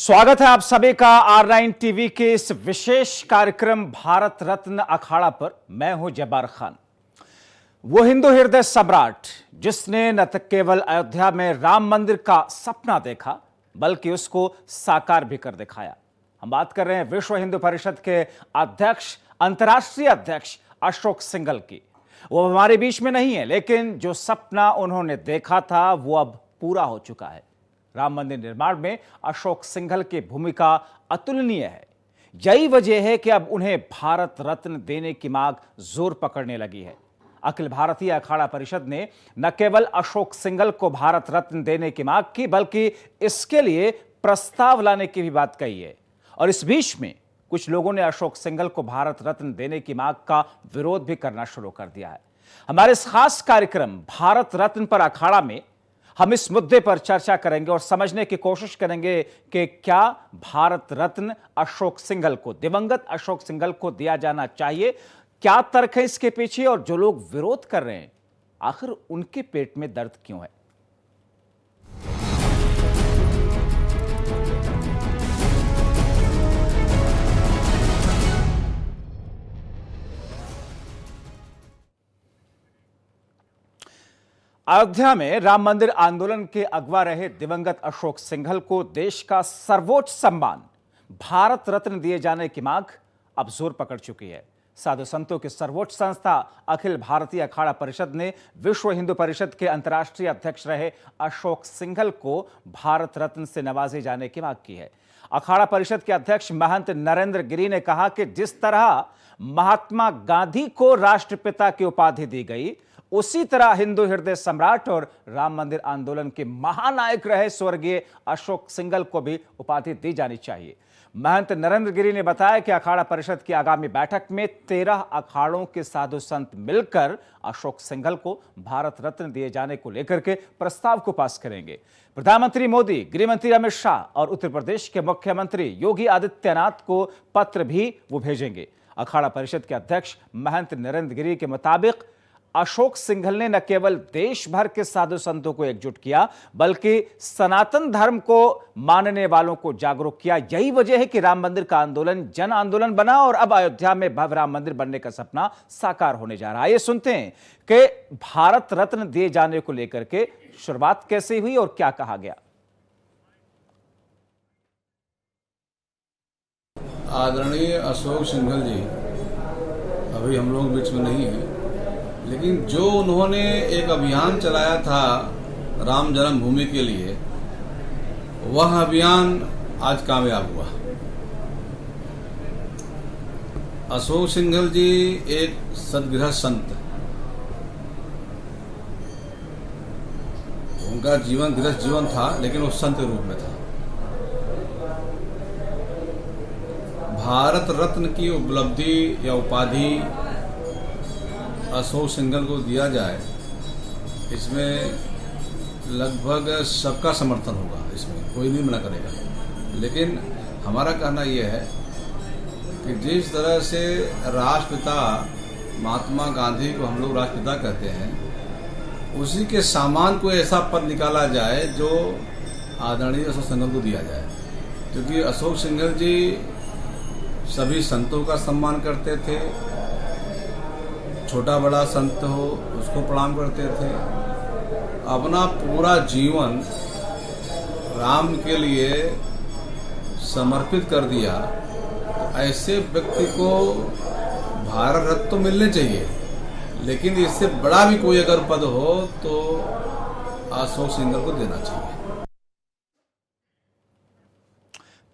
स्वागत है आप सभी का R9 टीवी के इस विशेष कार्यक्रम भारत रत्न अखाड़ा पर। मैं हूं जब्बार खान। वो हिंदू हृदय सम्राट जिसने न केवल अयोध्या में राम मंदिर का सपना देखा बल्कि उसको साकार भी कर दिखाया। हम बात कर रहे हैं विश्व हिंदू परिषद के अध्यक्ष, अंतर्राष्ट्रीय अध्यक्ष अशोक सिंघल की। वो हमारे बीच में नहीं है, लेकिन जो सपना उन्होंने देखा था वो अब पूरा हो चुका है। राम मंदिर निर्माण में अशोक सिंघल की भूमिका अतुलनीय है। यही वजह है कि अब उन्हें भारत रत्न देने की मांग जोर पकड़ने लगी है। अखिल भारतीय अखाड़ा परिषद ने न केवल अशोक सिंघल को भारत रत्न देने की मांग की बल्कि इसके लिए प्रस्ताव लाने की भी बात कही है। और इस बीच में कुछ लोगों ने अशोक सिंघल को भारत रत्न देने की मांग का विरोध भी करना शुरू कर दिया है। हमारे इस खास कार्यक्रम भारत रत्न पर अखाड़ा में हम इस मुद्दे पर चर्चा करेंगे और समझने की कोशिश करेंगे कि क्या भारत रत्न अशोक सिंघल को, दिवंगत अशोक सिंघल को दिया जाना चाहिए। क्या तर्क है इसके पीछे और जो लोग विरोध कर रहे हैं आखिर उनके पेट में दर्द क्यों है। अयोध्या में राम मंदिर आंदोलन के अगवा रहे दिवंगत अशोक सिंघल को देश का सर्वोच्च सम्मान भारत रत्न दिए जाने की मांग अब जोर पकड़ चुकी है। साधु संतों की सर्वोच्च संस्था अखिल भारतीय अखाड़ा परिषद ने विश्व हिंदू परिषद के अंतर्राष्ट्रीय अध्यक्ष रहे अशोक सिंघल को भारत रत्न से नवाजे जाने की मांग की है। अखाड़ा परिषद के अध्यक्ष महंत नरेंद्र गिरी ने कहा कि जिस तरह महात्मा गांधी को राष्ट्रपिता की उपाधि दी गई, उसी तरह हिंदू हृदय सम्राट और राम मंदिर आंदोलन के महानायक रहे स्वर्गीय अशोक सिंघल को भी उपाधि दी जानी चाहिए। महंत नरेंद्र गिरी ने बताया कि अखाड़ा परिषद की आगामी बैठक में 13 अखाड़ों के साधु संत मिलकर अशोक सिंघल को भारत रत्न दिए जाने को लेकर के प्रस्ताव को पास करेंगे। प्रधानमंत्री मोदी, गृह मंत्री अमित शाह और उत्तर प्रदेश के मुख्यमंत्री योगी आदित्यनाथ को पत्र भी वो भेजेंगे। अखाड़ा परिषद के अध्यक्ष महंत नरेंद्र गिरी के मुताबिक अशोक सिंघल ने न केवल देश भर के साधु संतों को एकजुट किया बल्कि सनातन धर्म को मानने वालों को जागरूक किया। यही वजह है कि राम मंदिर का आंदोलन जन आंदोलन बना और अब अयोध्या में भव्य राम मंदिर बनने का सपना साकार होने जा रहा है। ये सुनते हैं कि भारत रत्न दिए जाने को लेकर के शुरुआत कैसे हुई और क्या कहा गया। आदरणीय अशोक सिंघल जी अभी हम लोग बीच में नहीं है, लेकिन जो उन्होंने एक अभियान चलाया था राम जन्मभूमि के लिए, वह अभियान आज कामयाब हुआ। अशोक सिंघल जी एक सदगृह संत, उनका जीवन गृहस्थ जीवन था लेकिन वो संत के रूप में था। भारत रत्न की उपलब्धि या उपाधि अशोक सिंघल को दिया जाए, इसमें लगभग सबका समर्थन होगा, इसमें कोई नहीं मना करेगा। लेकिन हमारा कहना यह है कि जिस तरह से राष्ट्रपिता महात्मा गांधी को हम लोग राष्ट्रपिता कहते हैं, उसी के सामान को ऐसा पद निकाला जाए जो आदरणीय अशोक सिंघल को दिया जाए। क्योंकि अशोक सिंघल जी सभी संतों का सम्मान करते थे, छोटा बड़ा संत हो उसको प्रणाम करते थे, अपना पूरा जीवन राम के लिए समर्पित कर दिया। तो ऐसे व्यक्ति को भारत रत्न तो मिलने चाहिए, लेकिन इससे बड़ा भी कोई अगर पद हो तो अशोक सिंघल को देना चाहिए।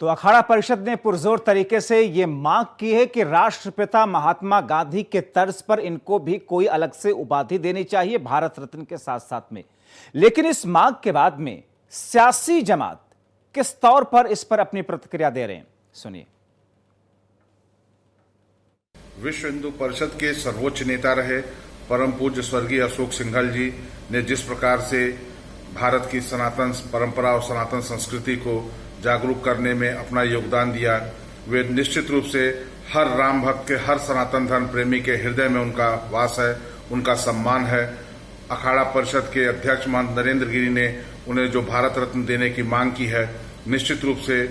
तो अखाड़ा परिषद ने पुरजोर तरीके से यह मांग की है कि राष्ट्रपिता महात्मा गांधी के तर्ज पर इनको भी कोई अलग से उपाधि देनी चाहिए भारत रत्न के साथ साथ में। लेकिन इस मांग के बाद में सियासी जमात किस तौर पर इस पर अपनी प्रतिक्रिया दे रहे हैं, सुनिए। विश्व हिंदू परिषद के सर्वोच्च नेता रहे परम पूज्य स्वर्गीय अशोक सिंघल जी ने जिस प्रकार से भारत की सनातन परंपरा और सनातन संस्कृति को जागरूक करने में अपना योगदान दिया, वे निश्चित रूप से हर राम भक्त के, हर सनातन धर्म प्रेमी के हृदय में उनका वास है, उनका सम्मान है। अखाड़ा परिषद के अध्यक्ष महंत नरेंद्र गिरी ने उन्हें जो भारत रत्न देने की मांग की है, निश्चित रूप से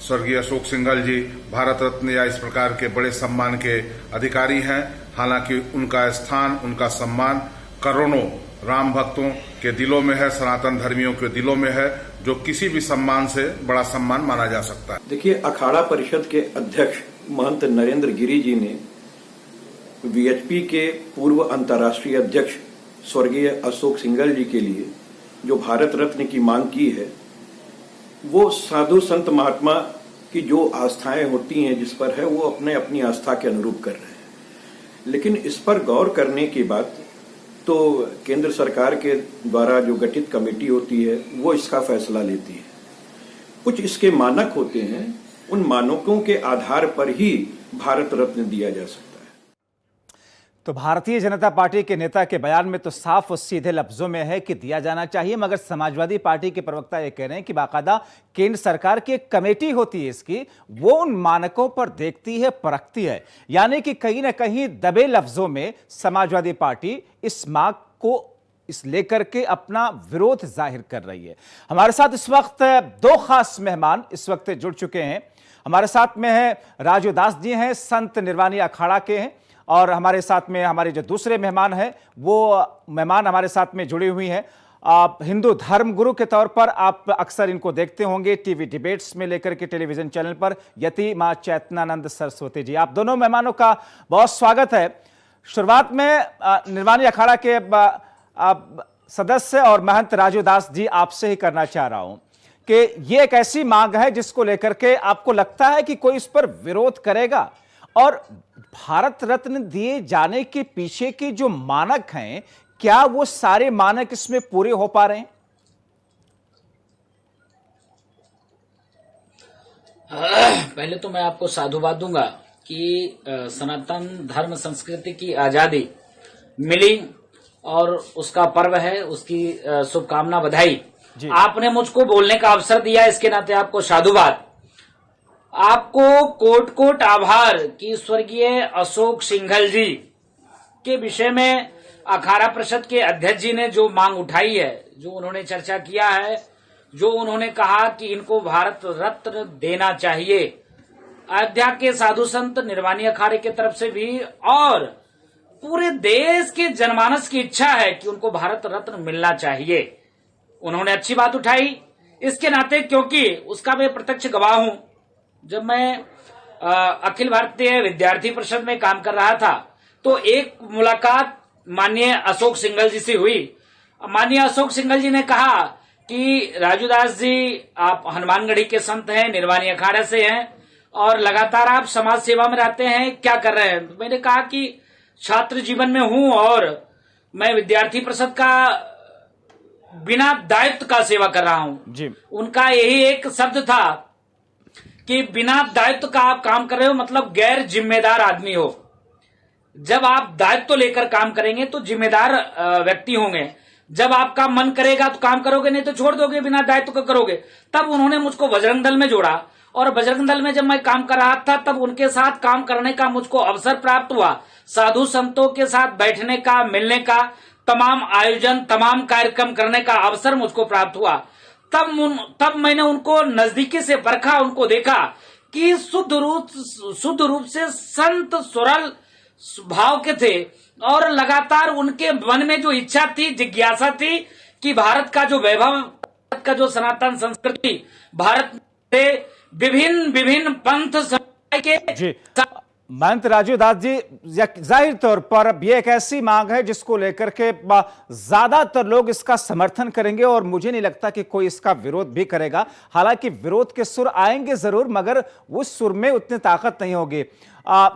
स्वर्गीय अशोक सिंघल जी भारत रत्न या इस प्रकार के बड़े सम्मान के अधिकारी हैं। हालांकि उनका स्थान, उनका सम्मान करोड़ों राम भक्तों के दिलों में है, सनातन धर्मियों के दिलों में है, जो किसी भी सम्मान से बड़ा सम्मान माना जा सकता है। देखिए, अखाड़ा परिषद के अध्यक्ष महंत नरेंद्र गिरी जी ने वीएचपी के पूर्व अंतर्राष्ट्रीय अध्यक्ष स्वर्गीय अशोक सिंघल जी के लिए जो भारत रत्न की मांग की है, वो साधु संत महात्मा की जो आस्थाएं होती हैं जिस पर है, वो अपनी आस्था के अनुरूप कर रहे हैं। लेकिन इस पर गौर करने की बात तो केंद्र सरकार के द्वारा जो गठित कमेटी होती है वो इसका फैसला लेती है। कुछ इसके मानक होते हैं, उन मानकों के आधार पर ही भारत रत्न दिया जा सकता है। तो भारतीय जनता पार्टी के नेता के बयान में तो साफ और सीधे लफ्जों में है कि दिया जाना चाहिए, मगर समाजवादी पार्टी के प्रवक्ता ये कह रहे हैं कि बाकायदा केंद्र सरकार की एक कमेटी होती है इसकी, वो उन मानकों पर देखती है, परखती है। यानी कि कहीं ना कहीं दबे लफ्जों में समाजवादी पार्टी इस मांग को इस लेकर के अपना विरोध जाहिर कर रही है। हमारे साथ इस वक्त दो खास मेहमान इस वक्त जुड़ चुके हैं। हमारे साथ में है राजू दास जी हैं, संत निर्वाणी अखाड़ा के हैं, और हमारे साथ में हमारे जो दूसरे मेहमान हैं वो मेहमान हमारे साथ में जुड़ी हुई हैं। आप हिंदू धर्म गुरु के तौर पर आप अक्सर इनको देखते होंगे टीवी डिबेट्स में लेकर के टेलीविजन चैनल पर, यति मां चैतनानंद सरस्वती जी। आप दोनों मेहमानों का बहुत स्वागत है। शुरुआत में निर्वाणी अखाड़ा के सदस्य और महंत राजू दास जी आपसे ही करना चाह रहा हूं कि ये एक ऐसी मांग है जिसको लेकर के आपको लगता है कि कोई इस पर विरोध करेगा, और भारत रत्न दिए जाने के पीछे के जो मानक हैं, क्या वो सारे मानक इसमें पूरे हो पा रहे हैं? पहले तो मैं आपको साधुवाद दूंगा कि सनातन धर्म संस्कृति की आजादी मिली और उसका पर्व है, उसकी शुभकामना, बधाई। आपने मुझको बोलने का अवसर दिया, इसके नाते आपको साधुवाद। आपको कोट कोट आभार कि स्वर्गीय अशोक सिंघल जी के विषय में अखाड़ा परिषद के अध्यक्ष जी ने जो मांग उठाई है, जो उन्होंने चर्चा किया है, जो उन्होंने कहा कि इनको भारत रत्न देना चाहिए, अयोध्या के साधु संत निर्वाणी अखाड़े की तरफ से भी और पूरे देश के जनमानस की इच्छा है कि उनको भारत रत्न मिलना चाहिए। उन्होंने अच्छी बात उठाई इसके नाते, क्योंकि उसका मैं प्रत्यक्ष गवाह हूं। जब मैं अखिल भारतीय विद्यार्थी परिषद में काम कर रहा था तो एक मुलाकात माननीय अशोक सिंघल जी से हुई। माननीय अशोक सिंघल जी ने कहा कि राजू दास जी, आप हनुमानगढ़ी के संत हैं, निर्वाणी अखाड़ा से हैं और लगातार आप समाज सेवा में रहते हैं, क्या कर रहे हैं? मैंने कहा कि छात्र जीवन में हूं और मैं विद्यार्थी परिषद का बिना दायित्व का सेवा कर रहा हूं जी। उनका यही एक शब्द था कि बिना दायित्व का आप काम कर रहे हो, मतलब गैर जिम्मेदार आदमी हो। जब आप दायित्व लेकर काम करेंगे तो जिम्मेदार व्यक्ति होंगे। जब आपका मन करेगा तो काम करोगे, नहीं तो छोड़ दोगे, बिना दायित्व का करोगे। तब उन्होंने मुझको बजरंग दल में जोड़ा और बजरंग दल में जब मैं काम कर रहा था तब उनके साथ काम करने का मुझको अवसर प्राप्त हुआ। साधु संतों के साथ बैठने का, मिलने का, तमाम आयोजन, तमाम कार्यक्रम करने का अवसर मुझको प्राप्त हुआ। तब मैंने उनको नजदीकी से परखा, उनको देखा कि शुद्ध रूप से संत सरल भाव के थे और लगातार उनके मन में जो इच्छा थी, जिज्ञासा थी कि भारत का जो वैभव, भारत का जो सनातन संस्कृति, भारत से विभिन्न पंथ समुदाय के महंत राजू दास जी, जाहिर तौर पर यह एक ऐसी मांग है जिसको लेकर के ज्यादातर लोग इसका समर्थन करेंगे और मुझे नहीं लगता कि कोई इसका विरोध भी करेगा। हालांकि विरोध के सुर आएंगे जरूर, मगर उस सुर में उतनी ताकत नहीं होगी।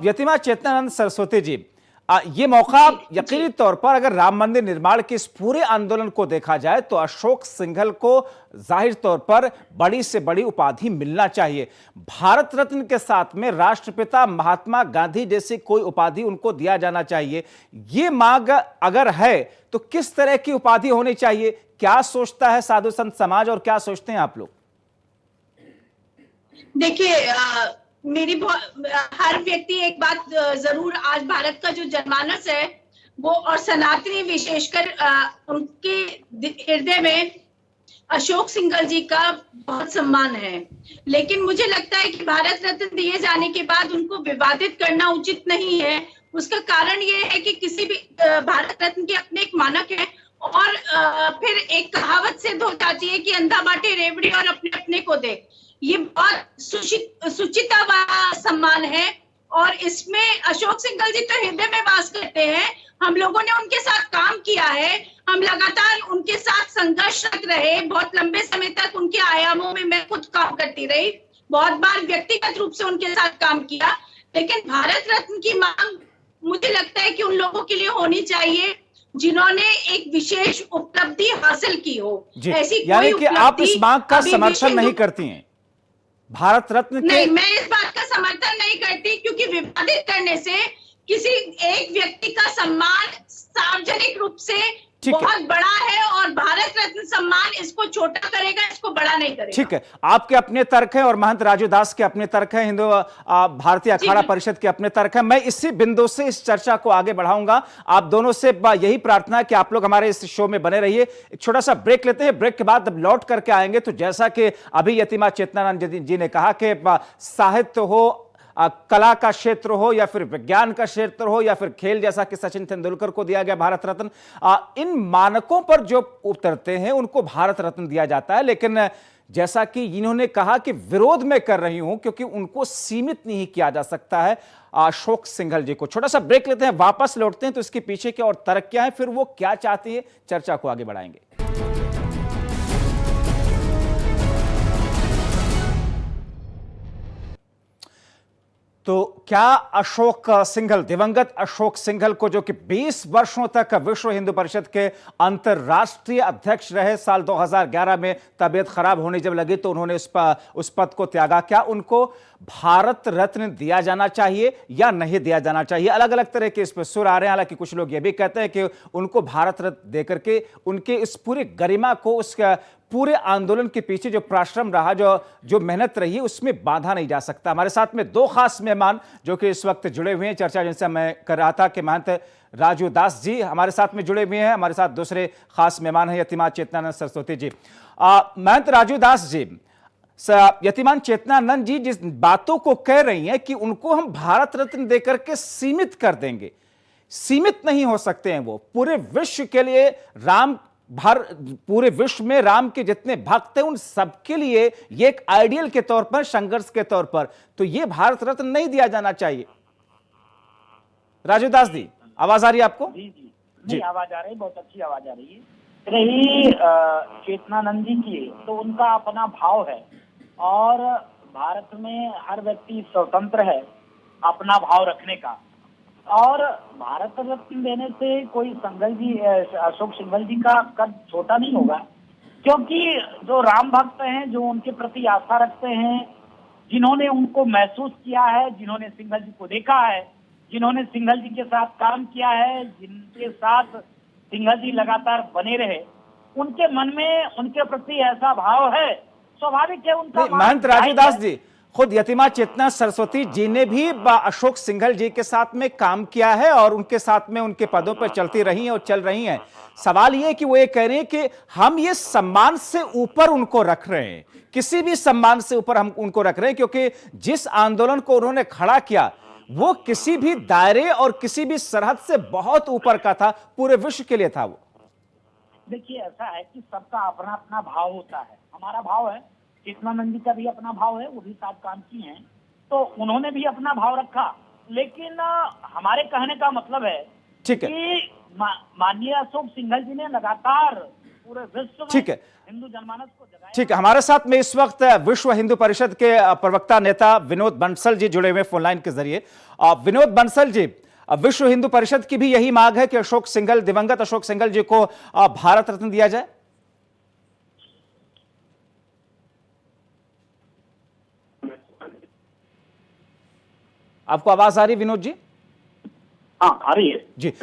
यतिमा चेतनानंद सरस्वती जी, ये मौका यकीनी तौर पर अगर राम मंदिर निर्माण के इस पूरे आंदोलन को देखा जाए तो अशोक सिंघल को जाहिर तौर पर बड़ी से बड़ी उपाधि मिलना चाहिए। भारत रत्न के साथ में राष्ट्रपिता महात्मा गांधी जैसी कोई उपाधि उनको दिया जाना चाहिए। ये मांग अगर है तो किस तरह की उपाधि होनी चाहिए? क्या सोचता है साधु संत समाज और क्या सोचते हैं आप लोग? देखिए, हर व्यक्ति एक बात जरूर, आज भारत का जो जनमानस है वो और सनातनी विशेषकर उनके हृदय में अशोक सिंघल जी का बहुत सम्मान है, लेकिन मुझे लगता है कि भारत रत्न दिए जाने के बाद उनको विवादित करना उचित नहीं है। उसका कारण ये है कि किसी भी भारत रत्न के अपने एक मानक है, और फिर एक कहावत सिद्ध हो जाती है कि अंधा बांटे रेवड़ी और अपने अपने को दे। ये बहुत सुचिता वाला सम्मान है, और इसमें अशोक सिंघल जी तो हृदय में वास करते हैं। हम लोगों ने उनके साथ काम किया है, हम लगातार उनके साथ संघर्षरत रहे, बहुत लंबे समय तक उनके आयामों में मैं खुद काम करती रही, बहुत बार व्यक्तिगत रूप से उनके साथ काम किया। लेकिन भारत रत्न की मांग मुझे लगता है कि उन लोगों के लिए होनी चाहिए जिन्होंने एक विशेष उपलब्धि हासिल की हो। ऐसी यानी कोई कि आप इस मांग का अभी समर्थन नहीं विश्व करती हैं भारत रत्न के? नहीं, मैं इस बात का समर्थन नहीं करती, क्योंकि विवादित करने से किसी एक व्यक्ति का सम्मान सार्वजनिक रूप से बहुत बड़ा है, और भारत रत्न सम्मान इसको छोटा करेगा, इसको बड़ा नहीं करेगा। ठीक है, आपके अपने तर्क हैं और महंत राजू दास के अपने तर्क हैं, हिंदू भारतीय अखाड़ा परिषद के अपने तर्क हैं। मैं इसी बिंदु से इस चर्चा को आगे बढ़ाऊंगा। आप दोनों से यही प्रार्थना है कि आप लोग हमारे इस शो में बने रहिए। एक छोटा सा ब्रेक लेते हैं, ब्रेक के बाद जब लौट करके आएंगे तो जैसा कि अभी यतिमा चेतनानंद जी ने कहा कि साहित्य हो, कला का क्षेत्र हो, या फिर विज्ञान का क्षेत्र हो, या फिर खेल, जैसा कि सचिन तेंदुलकर को दिया गया भारत रत्न, इन मानकों पर जो उतरते हैं उनको भारत रत्न दिया जाता है। लेकिन जैसा कि इन्होंने कहा कि विरोध में कर रही हूं क्योंकि उनको सीमित नहीं किया जा सकता है अशोक सिंघल जी को। छोटा सा ब्रेक लेते हैं, वापस लौटते हैं तो इसके पीछे के और तर्क क्या है, फिर वो क्या चाहती है, चर्चा को आगे बढ़ाएंगे। तो क्या अशोक सिंघल, दिवंगत अशोक सिंघल को, जो कि 20 वर्षों तक विश्व हिंदू परिषद के अंतर्राष्ट्रीय अध्यक्ष रहे, साल 2011 में तबीयत खराब होने जब लगी तो उन्होंने उस पद को त्यागा, क्या उनको भारत रत्न दिया जाना चाहिए या नहीं दिया जाना चाहिए? अलग अलग तरह के इस पर सुर आ रहे हैं। हालांकि कुछ लोग ये भी कहते हैं कि उनको भारत रत्न देकर के उनके इस पूरी गरिमा को, उस पूरे आंदोलन के पीछे जो परिश्रम रहा, जो मेहनत रही, उसमें बांधा नहीं जा सकता। हमारे साथ में दो खास मेहमान जो कि इस वक्त जुड़े हुए हैं, चर्चा जिनसे मैं कर रहा था कि महंत राजू दास जी हमारे साथ में जुड़े हुए हैं, हमारे साथ दूसरे खास मेहमान हैं यतिमान चेतनानंद सरस्वती जी। महंत राजू दास जी, यतिमान चेतनानंद जी जिस बातों को कह रही हैं कि उनको हम भारत रत्न देकर के सीमित कर देंगे, सीमित नहीं हो सकते हैं। वो पूरे विश्व के लिए पूरे विश्व में राम के जितने भक्त हैं उन सबके लिए ये एक आइडियल के तौर पर, संघर्ष के तौर पर, तो ये भारत रत्न नहीं दिया जाना चाहिए। राजू दास जी, आवाज आ रही है आपको? जी, आवाज आ रही है, बहुत अच्छी आवाज आ रही है। रही चेतनानंद जी की, तो उनका अपना भाव है, और भारत में हर व्यक्ति स्वतंत्र है अपना भाव रखने का, और भारत रत्न देने से कोई अशोक सिंघल जी का कद छोटा नहीं होगा, क्योंकि जो राम भक्त हैं, जो उनके प्रति आस्था रखते हैं, जिन्होंने उनको महसूस किया है, जिन्होंने सिंघल जी को देखा है, जिन्होंने सिंघल जी के साथ काम किया है, जिनके साथ सिंघल जी लगातार बने रहे, उनके मन में उनके प्रति ऐसा भाव है, स्वाभाविक है उनका। महंत राजू दास जी, खुद यतिमा चेतना सरस्वती जी ने भी अशोक सिंघल जी के साथ में काम किया है और उनके साथ में उनके पदों पर चलती रही हैं और चल रही हैं। सवाल ये कि वो ये कह रहे हैं कि हम ये सम्मान से ऊपर उनको रख रहे हैं, किसी भी सम्मान से ऊपर हम उनको रख रहे हैं, क्योंकि जिस आंदोलन को उन्होंने खड़ा किया वो किसी भी दायरे और किसी भी सरहद से बहुत ऊपर का था, पूरे विश्व के लिए था वो। देखिए, ऐसा है कि सबका अपना अपना भाव होता है। हमारा भाव है, चेतनानंद जी का भी अपना भाव है, वो भी साथ काम किए हैं, तो उन्होंने भी अपना भाव रखा। लेकिन हमारे कहने का मतलब है कि माननीय अशोक सिंघल जी ने लगातार पूरे विश्व में हिंदू जनमानस को जगाया। ठीक है, हमारे साथ में इस वक्त विश्व हिंदू परिषद के प्रवक्ता नेता विनोद बंसल जी जुड़े हुए फोन लाइन के जरिए। विनोद बंसल जी, विश्व हिंदू परिषद की भी यही मांग है कि अशोक सिंघल, दिवंगत अशोक सिंघल जी को भारत रत्न दिया जाए। आपको आवाज आ रही है विनोद जी? हाँ, आ रही है जी।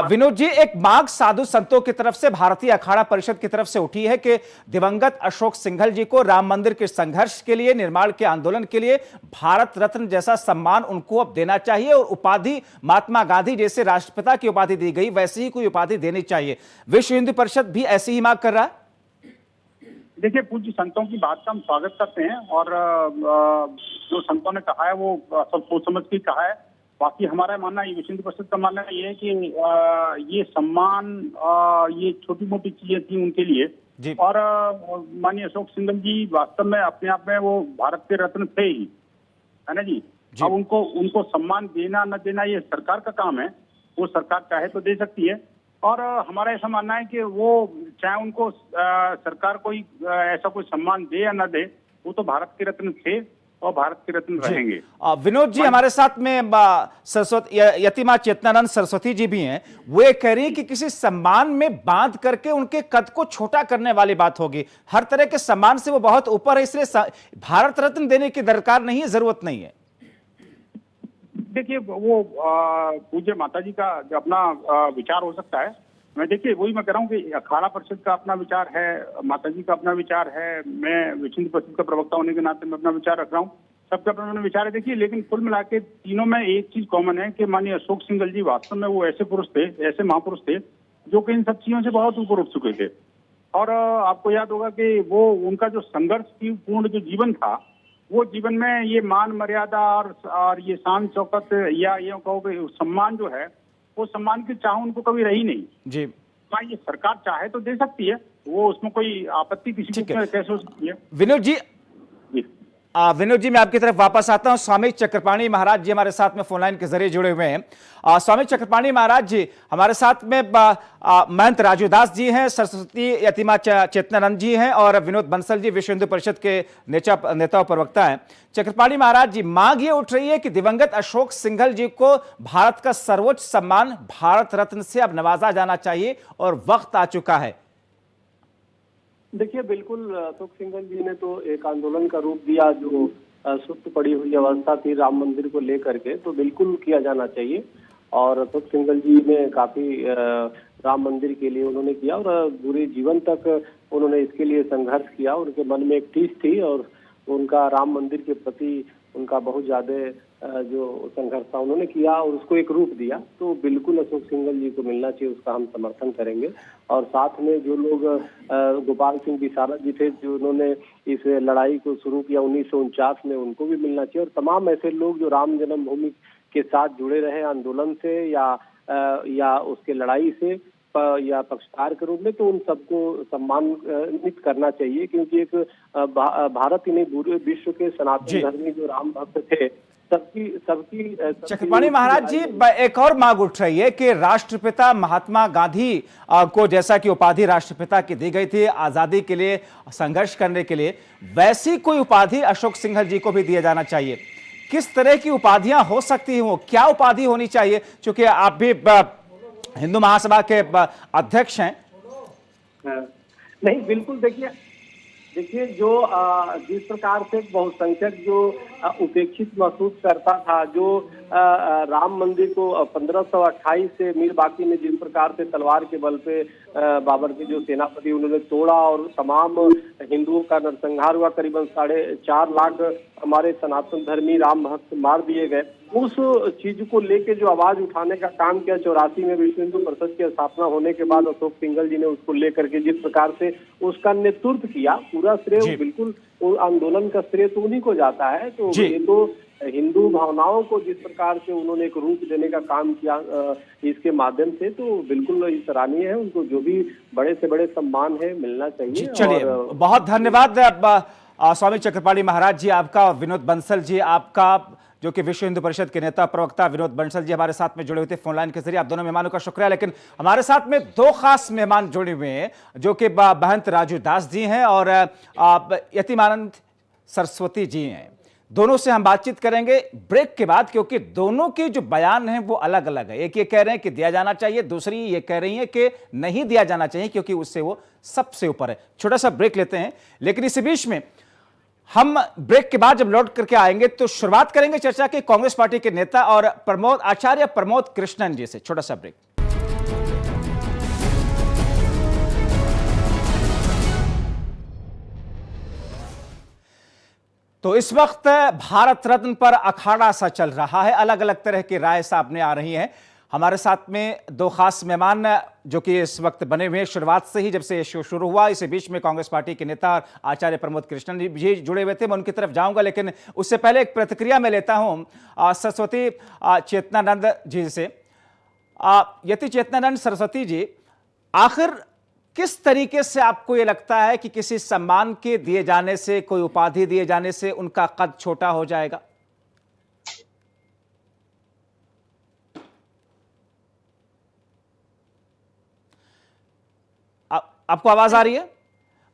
विनोद जी, एक मांग साधु संतों की तरफ से, भारतीय अखाड़ा परिषद की तरफ से उठी है कि दिवंगत अशोक सिंघल जी को राम मंदिर के संघर्ष के लिए, निर्माण के आंदोलन के लिए भारत रत्न जैसा सम्मान उनको अब देना चाहिए, और उपाधि महात्मा गांधी जैसे राष्ट्रपिता की उपाधि दी गई वैसी ही कोई उपाधि देनी चाहिए। विश्व हिंदू परिषद भी ऐसी ही मांग कर रहा है? देखिए, पूज्य संतों की बात का हम स्वागत करते हैं और जो संतों ने कहा है वो सब सोच समझ के कहा है। बाकी हमारा मानना, ये विश्व हिंदू परिषद का मानना ये है कि ये सम्मान ये छोटी मोटी चीजें थी उनके लिए जी। और माननीय अशोक सिंघल जी वास्तव में अपने आप में वो भारत के रत्न थे ही, है ना जी। अब उनको सम्मान देना न देना ये सरकार का काम है, वो सरकार चाहे तो दे सकती है। और हमारा ऐसा मानना है कि वो चाहे उनको सरकार कोई ऐसा कोई सम्मान दे या न दे, वो तो भारत के रत्न थे और भारत के रत्न रहेंगे। विनोद जी हमारे साथ में सरस्वती यतिमा चेतनानंद सरस्वती जी भी हैं। वो ये कह रही हैं कि किसी सम्मान में बांध करके उनके कद को छोटा करने वाली बात होगी। हर तरह के सम्मान से वो बहुत ऊपर है, इसलिए भारत रत्न देने की दरकार नहीं है, जरूरत नहीं है। देखिए, वो पूज्य माता जी का जो अपना विचार हो सकता है। मैं देखिए वही मैं कह रहा हूँ कि अखाड़ा परिषद का अपना विचार है, माता जी का अपना विचार है, मैं विश्व हिंदू परिषद का प्रवक्ता होने के नाते मैं अपना विचार रख रहा हूँ, सबका अपना विचार है। देखिए, लेकिन कुल मिला के तीनों में एक चीज कॉमन है कि माननीय अशोक सिंघल जी वास्तव में वो ऐसे पुरुष थे, ऐसे महापुरुष थे जो कि इन सब चीजों से बहुत ऊपर उठ चुके थे। और आपको याद होगा कि वो उनका जो संघर्ष पूर्ण जो जीवन था, वो जीवन में ये मान मर्यादा और ये शान चौकत या ये कहो कि सम्मान जो है, वो सम्मान की चाह उनको कभी रही नहीं जी। ये सरकार चाहे तो दे सकती है, वो उसमें कोई आपत्ति किसी को कैसे हो सकती है। विनोद जी, विनोद जी मैं आपकी तरफ वापस आता हूं। स्वामी चक्रपाणी महाराज जी हमारे साथ में फोन लाइन के जरिए जुड़े हुए हैं। स्वामी चक्रपाणी महाराज जी हमारे साथ में महंत राजू दास जी हैं, सरस्वती यतिमा चेतनानंद जी हैं और विनोद बंसल जी विश्व हिंदू परिषद के नेता और प्रवक्ता हैं। चक्रपाणी महाराज जी, मांग ये उठ रही है कि दिवंगत अशोक सिंघल जी को भारत का सर्वोच्च सम्मान भारत रत्न से अब नवाजा जाना चाहिए और वक्त आ चुका है। देखिए, बिल्कुल अशोक सिंघल जी ने तो एक आंदोलन का रूप दिया जो सुप्त पड़ी हुई अवस्था थी राम मंदिर को लेकर के, तो बिल्कुल किया जाना चाहिए। और अशोक सिंघल जी ने काफी राम मंदिर के लिए उन्होंने किया और पूरे जीवन तक उन्होंने इसके लिए संघर्ष किया। उनके मन में एक टीस थी और उनका राम मंदिर के प्रति उनका बहुत ज्यादा जो संघर्ष था उन्होंने किया और उसको एक रूप दिया। तो बिल्कुल अशोक सिंघल जी को मिलना चाहिए, उसका हम समर्थन करेंगे। और साथ में जो लोग गोपाल सिंह विशारद जी थे जो उन्होंने इस लड़ाई को शुरू किया 1949 में, उनको भी मिलना चाहिए। और तमाम ऐसे लोग जो राम जन्मभूमि के साथ जुड़े रहे आंदोलन से या उसके लड़ाई से या पक्षकार के रूप में, तो उन सबको सम्मानित करना चाहिए। क्योंकि एक भारत ही नहीं पूरे विश्व के सनातन धर्मी जो राम भक्त थे सबकी चक्रपाणी महाराज जी, एक और मांग उठ रही है कि राष्ट्रपिता महात्मा गांधी को जैसा कि उपाधि राष्ट्रपिता की दी गई थी आजादी के लिए संघर्ष करने के लिए, वैसी कोई उपाधि अशोक सिंघल जी को भी दिया जाना चाहिए। किस तरह की उपाधियां हो सकती हैं, वो क्या उपाधि होनी चाहिए? क्योंकि आप भी हिंदू महासभा के अध्यक्ष हैं। नहीं, बिल्कुल देखिए जो जिस प्रकार से बहुसंख्यक जो उपेक्षित महसूस करता था, जो राम मंदिर को 1528 से मीर बाकी ने जिस प्रकार से तलवार के बल पे बाबर के जो सेनापति उन्होंने तोड़ा और तमाम हिंदुओं का नरसंहार हुआ, करीबन 4.5 लाख हमारे सनातन धर्मी राम भक्त मार दिए गए, उस चीज को लेके जो आवाज उठाने का काम किया 84 में विश्व हिंदू परिषद की स्थापना होने के बाद अशोक सिंघल जी ने उसको लेकर के जिस प्रकार से उसका नेतृत्व किया, पूरा श्रेय बिल्कुल आंदोलन का श्रेय तो उन्हीं को जाता है। तो ये तो हिंदू भावनाओं को जिस प्रकार से उन्होंने एक रूप देने का काम किया इसके माध्यम से, तो बिल्कुल सराहनीय है। उनको जो भी बड़े से बड़े सम्मान है मिलना चाहिए। चलिए, बहुत धन्यवाद स्वामी चक्रपाणी महाराज जी आपका और विनोद बंसल जी आपका, जो कि विश्व हिंदू परिषद के नेता प्रवक्ता विनोद बंसल जी हमारे साथ में जुड़े हुए थे फोन लाइन के जरिए। आप दोनों मेहमानों का शुक्रिया। लेकिन हमारे साथ में 2 खास मेहमान जुड़े हुए हैं जो कि महंत राजू दास जी हैं और यतिमानंद सरस्वती जी हैं। दोनों से हम बातचीत करेंगे ब्रेक के बाद, क्योंकि दोनों के जो बयान हैं वो अलग अलग है। एक ये कह रहे हैं कि दिया जाना चाहिए, दूसरी ये कह रही है कि नहीं दिया जाना चाहिए क्योंकि उससे वो सबसे ऊपर है। छोटा सा ब्रेक लेते हैं, लेकिन इसी बीच में हम ब्रेक के बाद जब लौट करके आएंगे तो शुरुआत करेंगे चर्चा के कांग्रेस पार्टी के नेता और आचार्य प्रमोद कृष्णन जी से। छोटा सा ब्रेक। तो इस वक्त भारत रत्न पर अखाड़ा सा चल रहा है, अलग अलग तरह की राय सामने आ रही हैं। हमारे साथ में दो खास मेहमान जो कि इस वक्त बने हुए हैं शुरुआत से ही, जब से ये शो शुरू हुआ। इसी बीच में कांग्रेस पार्टी के नेता आचार्य प्रमोद कृष्णन जी जुड़े हुए थे, मैं उनकी तरफ जाऊंगा, लेकिन उससे पहले एक प्रतिक्रिया मैं लेता हूं सरस्वती चेतनानंद जी से। यति चेतनानंद सरस्वती जी, आखिर किस तरीके से आपको ये लगता है कि किसी सम्मान के दिए जाने से, कोई उपाधि दिए जाने से उनका कद छोटा हो जाएगा? आपको आवाज आ रही है?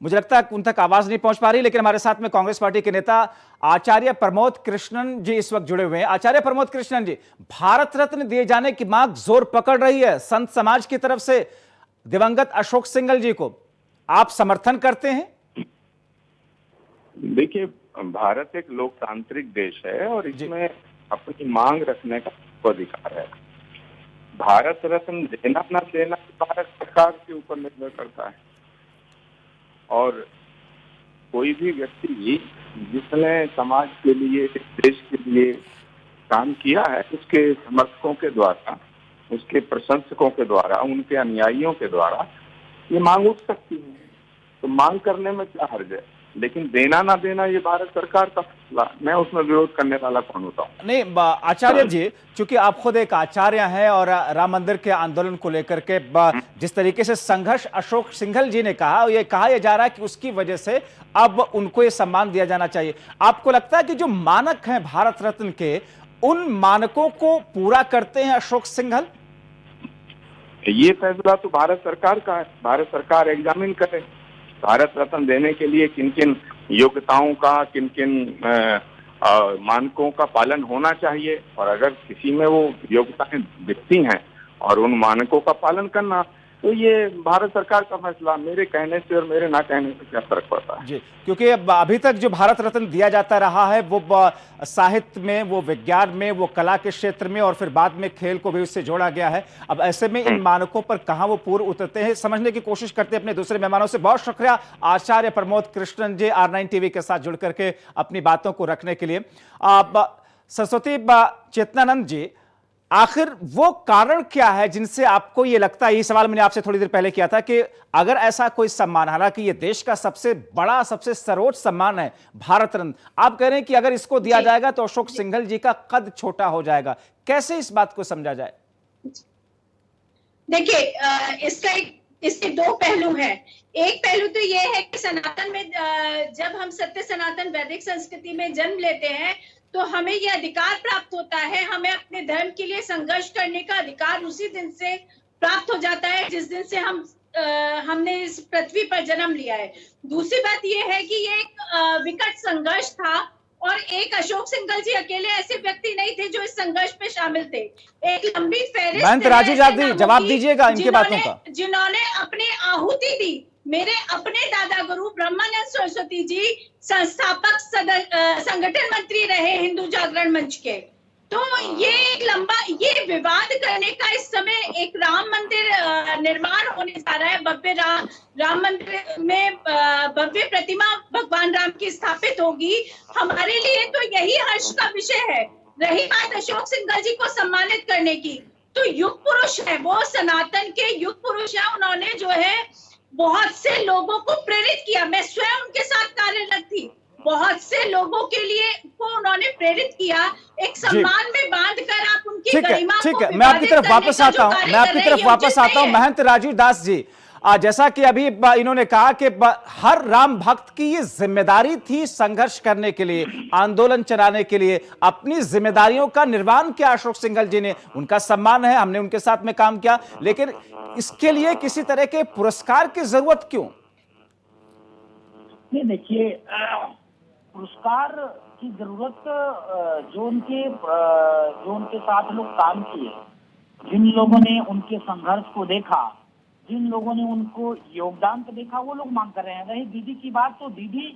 मुझे लगता है उन तक आवाज नहीं पहुंच पा रही, लेकिन हमारे साथ में कांग्रेस पार्टी के नेता आचार्य प्रमोद कृष्णन जी इस वक्त जुड़े हुए हैं। आचार्य प्रमोद कृष्णन जी, भारत रत्न दिए जाने की मांग जोर पकड़ रही है संत समाज की तरफ से दिवंगत अशोक सिंघल जी को, आप समर्थन करते हैं? देखिए, भारत एक लोकतांत्रिक देश है और इसमें अपनी मांग रखने का अधिकार है। भारत रत्न देना ना देना भारत सरकार के ऊपर निर्भर करता है, और कोई भी व्यक्ति जिसने समाज के लिए, देश के लिए काम किया है, उसके समर्थकों के द्वारा, उसके प्रशंसकों के द्वारा, उनके अनुयायियों के द्वारा ये मांग उठ सकती है। तो मांग करने में क्या हर्ज है, लेकिन देना ना देना ये भारत सरकार का फैसला, मैं उसमें विरोध करने वाला कौन होता हूँ? नहीं आचार्य जी, चूंकि आप खुद एक आचार्य हैं और राम मंदिर के आंदोलन को लेकर के जिस तरीके से संघर्ष अशोक सिंघल जी ने कहा, ये कहा जा रहा है कि उसकी वजह से अब उनको ये सम्मान दिया जाना चाहिए। आपको लगता है कि जो मानक हैं भारत रत्न के, उन मानकों को पूरा करते हैं अशोक सिंघल? ये फैसला तो भारत सरकार का है। भारत सरकार एग्जामिन करे भारत रत्न देने के लिए किन किन योग्यताओं का, किन किन मानकों का पालन होना चाहिए, और अगर किसी में वो योग्यताएं दिखती हैं और उन मानकों का पालन करना, तो ये भारत सरकार का फैसला। मेरे कहने से और मेरे ना कहने से क्या फर्क पड़ता है जी? क्योंकि अभी तक जो भारत रत्न दिया जाता रहा है वो साहित्य में, वो विज्ञान में, वो कला के क्षेत्र में, और फिर बाद में खेल को भी उससे जोड़ा गया है। अब ऐसे में इन मानकों पर कहां वो पूर्ण उतरते हैं, समझने की कोशिश करते हैं अपने दूसरे मेहमानों से। बहुत शुक्रिया आचार्य प्रमोद कृष्णन जी, R9 टीवी के साथ जुड़ करके अपनी बातों को रखने के लिए। सरस्वती चेतनानंद जी, आखिर वो कारण क्या है जिनसे आपको ये लगता है, ये सवाल मैंने आपसे थोड़ी देर पहले किया था, कि अगर ऐसा कोई सम्मान, हालांकि ये देश का सबसे बड़ा, सबसे सर्वोच्च सम्मान है भारत रत्न, आप कह रहे हैं कि अगर इसको दिया जाएगा तो अशोक सिंघल जी का कद छोटा हो जाएगा, कैसे इस बात को समझा जाए? देखिए, इसके दो पहलू हैं। एक पहलू तो ये है कि सनातन में जब हम सत्य सनातन वैदिक संस्कृति में जन्म लेते हैं तो हमें यह अधिकार प्राप्त होता है, हमें अपने धर्म के लिए संघर्ष करने का अधिकार उसी दिन से प्राप्त हो जाता है जिस दिन से हमने इस पृथ्वी पर जन्म लिया है। दूसरी बात यह है कि ये एक विकट संघर्ष था, और एक अशोक सिंघल जी अकेले ऐसे व्यक्ति नहीं थे जो इस संघर्ष में शामिल थे। एक लंबी फहरिस्त महंत राजू जी, जवाब दीजिएगा इनकी बातों का। जिन्होंने अपने आहुति दी। मेरे अपने दादा गुरु ब्रह्मानंद सरस्वती जी संस्थापक संगठन मंत्री रहे हिंदू जागरण मंच के। तो ये विवाद करने का इस समय एक राम मंदिर निर्माण होने जा रहा है, भव्य राम मंदिर में भव्य प्रतिमा भगवान राम की स्थापित होगी। हमारे लिए तो यही हर्ष का विषय है। रही बात अशोक सिंघल जी को सम्मानित करने की, तो युग पुरुष है, वो सनातन के युग पुरुष है। उन्होंने जो है बहुत से लोगों को प्रेरित किया। मैं स्वयं उनके साथ कार्यरत थी। बहुत से लोगों के लिए को उन्होंने प्रेरित किया। एक सम्मान में बांधकर आप उनकी गरिमा को, ठीक है, मैं आपकी तरफ वापस आता हूं, महंत राजू दास जी। जैसा कि अभी इन्होंने कहा कि हर राम भक्त की ये जिम्मेदारी थी संघर्ष करने के लिए, आंदोलन चलाने के लिए, अपनी जिम्मेदारियों का निर्वहन किया अशोक सिंघल जी ने, उनका सम्मान है, हमने उनके साथ में काम किया, लेकिन इसके लिए किसी तरह के पुरस्कार की जरूरत क्यों? नहीं, देखिए, पुरस्कार की जरूरत जो उनके साथ लोग काम किए, जिन लोगों ने उनके संघर्ष को देखा, जिन लोगों ने उनको योगदान को देखा, वो लोग मांग कर रहे हैं। रही दीदी की बात, तो दीदी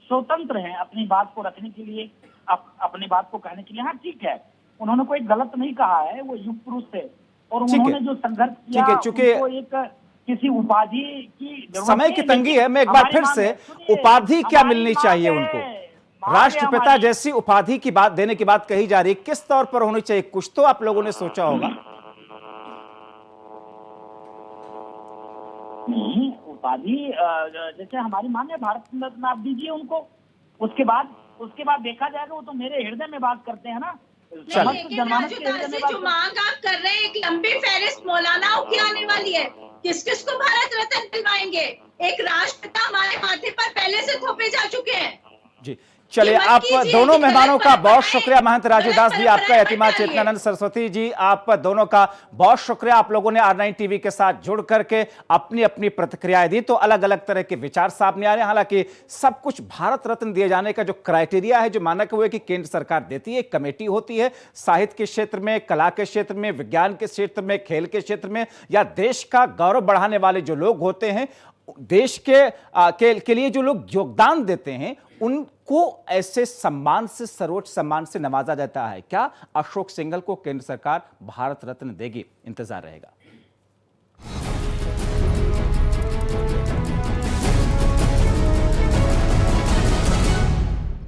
स्वतंत्र हैं अपनी बात को रखने के लिए, अपनी बात को कहने के लिए। हाँ, ठीक है, उन्होंने कोई गलत नहीं कहा है, वो युग पुरुष थे और उन्होंने जो संघर्ष किया, चूंकि एक किसी उपाधि की समय की तंगी है। मैं एक बार फिर से, उपाधि क्या मिलनी चाहिए उनको? राष्ट्रपिता जैसी उपाधि की बात देने की बात कही जा रही है, किस तौर पर होनी चाहिए? कुछ तो आप लोगों ने सोचा होगा। नहीं, उपाधि जैसे हमारी मान्य भारत रत्न आप दीजिए उनको, उसके बाद देखा जाएगा। वो तो मेरे हृदय में बात करते हैं ना, समस्त लेकिन जनमानस राजू के हृदय दास में जी, बात जो करते हैं। मांग आप कर रहे हैं, एक लंबी फहरिस्त मौलानाओं की आने वाली है। किस किस को भारत रत्न दिलवाएंगे? एक राष्ट्रपिता हमारे माथे पर पहले से थोपे जा चुके हैं। जी चलिए, ये मत आप कीजिए दोनों कि गलत मेहमानों का बहुत परंपराएं- शुक्रिया। महंत राजू गलत दास जी, आपका परंपराएं एतिमा मत डालिए। चेतनानंद सरस्वती जी, आप दोनों का बहुत शुक्रिया। आप लोगों ने R9 टीवी के साथ जुड़ करके अपनी अपनी प्रतिक्रियाएं दी, तो अलग अलग तरह के विचार सामने आ रहे हैं। हालांकि सब कुछ भारत रत्न दिए जाने का जो क्राइटेरिया है, जो मानक हुए कि केंद्र सरकार देती है, एक कमेटी होती है, साहित्य के क्षेत्र में, कला के क्षेत्र में, विज्ञान के क्षेत्र में, खेल के क्षेत्र में, या देश का गौरव बढ़ाने वाले जो लोग होते हैं, देश के लिए जो लोग योगदान देते हैं, उनको ऐसे सम्मान से, सर्वोच्च सम्मान से नवाजा जाता है। क्या अशोक सिंघल को केंद्र सरकार भारत रत्न देगी? इंतजार रहेगा।